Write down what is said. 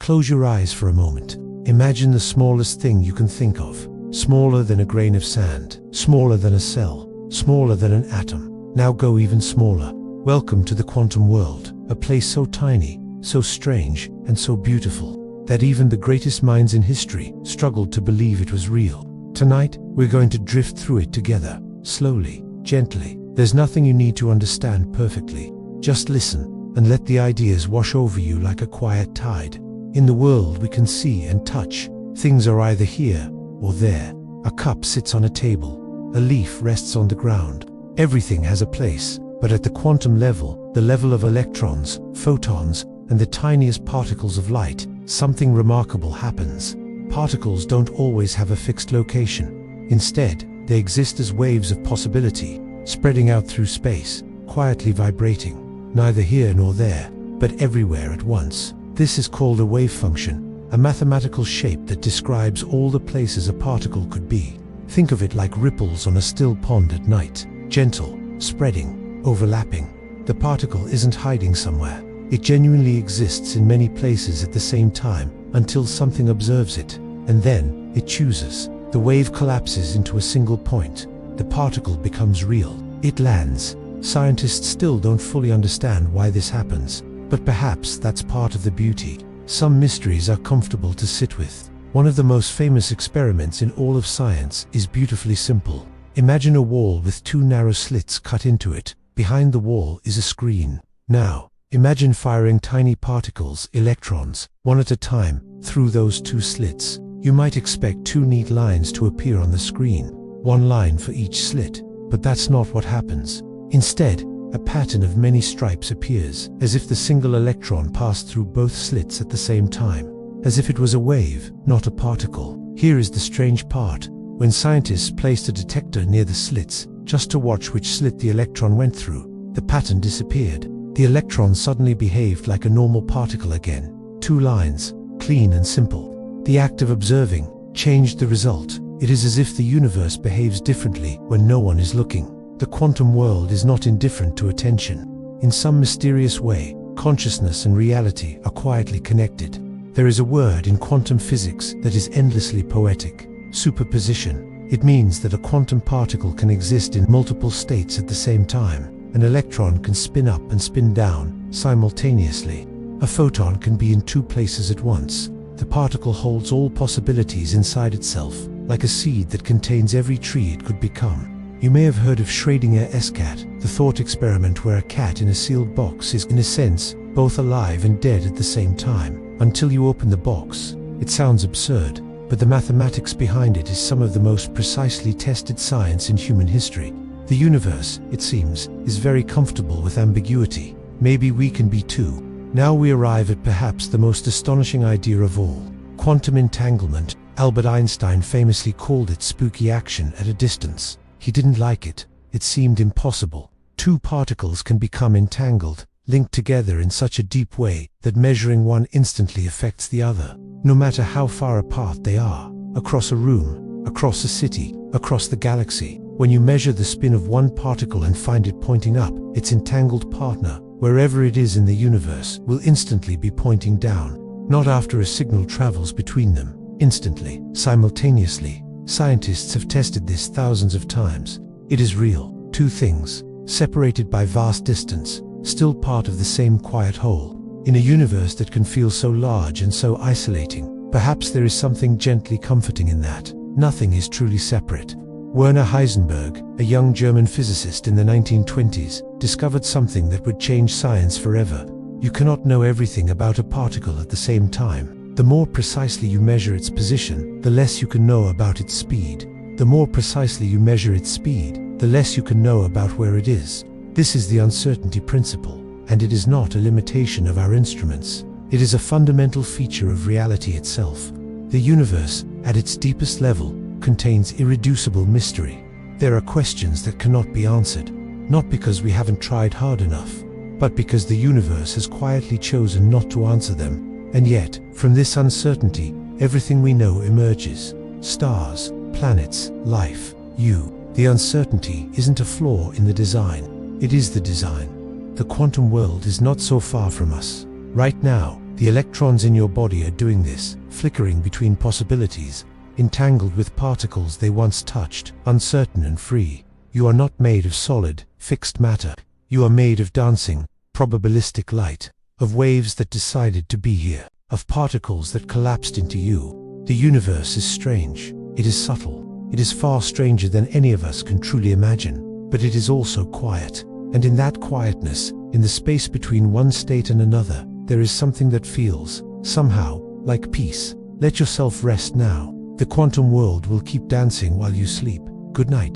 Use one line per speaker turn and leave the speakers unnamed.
Close your eyes for a moment. Imagine the smallest thing you can think of. Smaller than a grain of sand, smaller than a cell, smaller than an atom. Now go even smaller. Welcome to the quantum world, a place so tiny, so strange, and so beautiful, that even the greatest minds in history struggled to believe it was real. Tonight, we're going to drift through it together, slowly, gently. There's nothing you need to understand perfectly. Just listen, and let the ideas wash over you like a quiet tide. In the world we can see and touch, things are either here or there. A cup sits on a table, a leaf rests on the ground. Everything has a place, but at the quantum level, the level of electrons, photons, and the tiniest particles of light, something remarkable happens. Particles don't always have a fixed location. Instead, they exist as waves of possibility, spreading out through space, quietly vibrating, neither here nor there, but everywhere at once. This is called a wave function, a mathematical shape that describes all the places a particle could be. Think of it like ripples on a still pond at night, gentle, spreading, overlapping. The particle isn't hiding somewhere. It genuinely exists in many places at the same time until something observes it, and then it chooses. The wave collapses into a single point. The particle becomes real. It lands. Scientists still don't fully understand why this happens, but perhaps that's part of the beauty. Some mysteries are comfortable to sit with. One of the most famous experiments in all of science is beautifully simple. Imagine a wall with two narrow slits cut into it. Behind the wall is a screen. Now, imagine firing tiny particles, electrons, one at a time, through those two slits. You might expect two neat lines to appear on the screen, one line for each slit, but that's not what happens. Instead, a pattern of many stripes appears, as if the single electron passed through both slits at the same time, as if it was a wave, not a particle. Here is the strange part. When scientists placed a detector near the slits, just to watch which slit the electron went through, the pattern disappeared. The electron suddenly behaved like a normal particle again. Two lines, clean and simple. The act of observing changed the result. It is as if the universe behaves differently when no one is looking. The quantum world is not indifferent to attention. In some mysterious way, consciousness and reality are quietly connected. There is a word in quantum physics that is endlessly poetic: superposition. It means that a quantum particle can exist in multiple states at the same time. An electron can spin up and spin down simultaneously. A photon can be in two places at once. The particle holds all possibilities inside itself, like a seed that contains every tree it could become. You may have heard of Schrödinger's cat, the thought experiment where a cat in a sealed box is, in a sense, both alive and dead at the same time. Until you open the box, it sounds absurd, but the mathematics behind it is some of the most precisely tested science in human history. The universe, it seems, is very comfortable with ambiguity. Maybe we can be too. Now we arrive at perhaps the most astonishing idea of all: quantum entanglement. Albert Einstein famously called it spooky action at a distance. He didn't like it. It seemed impossible. Two particles can become entangled, linked together in such a deep way that measuring one instantly affects the other, no matter how far apart they are. Across a room, across a city, across the galaxy. When you measure the spin of one particle and find it pointing up, its entangled partner, wherever it is in the universe, will instantly be pointing down. Not after a signal travels between them. Instantly, simultaneously. Scientists have tested this thousands of times. It is real. Two things, separated by vast distance, still part of the same quiet whole. In a universe that can feel so large and so isolating, perhaps there is something gently comforting in that. Nothing is truly separate. Werner Heisenberg, a young German physicist in the 1920s, discovered something that would change science forever. You cannot know everything about a particle at the same time. The more precisely you measure its position, the less you can know about its speed. The more precisely you measure its speed, the less you can know about where it is. This is the uncertainty principle, and it is not a limitation of our instruments. It is a fundamental feature of reality itself. The universe, at its deepest level, contains irreducible mystery. There are questions that cannot be answered, not because we haven't tried hard enough, but because the universe has quietly chosen not to answer them. And yet, from this uncertainty, everything we know emerges. Stars, planets, life, you. The uncertainty isn't a flaw in the design. It is the design. The quantum world is not so far from us. Right now, The electrons in your body are doing this, flickering between possibilities, entangled with particles they once touched, uncertain and free. You are not made of solid, fixed matter. You are made of dancing, probabilistic light, of waves that decided to be here, of particles that collapsed into you. The universe is strange. It is subtle. It is far stranger than any of us can truly imagine. But it is also quiet. And in that quietness, in the space between one state and another, there is something that feels, somehow, like peace. Let yourself rest now. The quantum world will keep dancing while you sleep. Good night.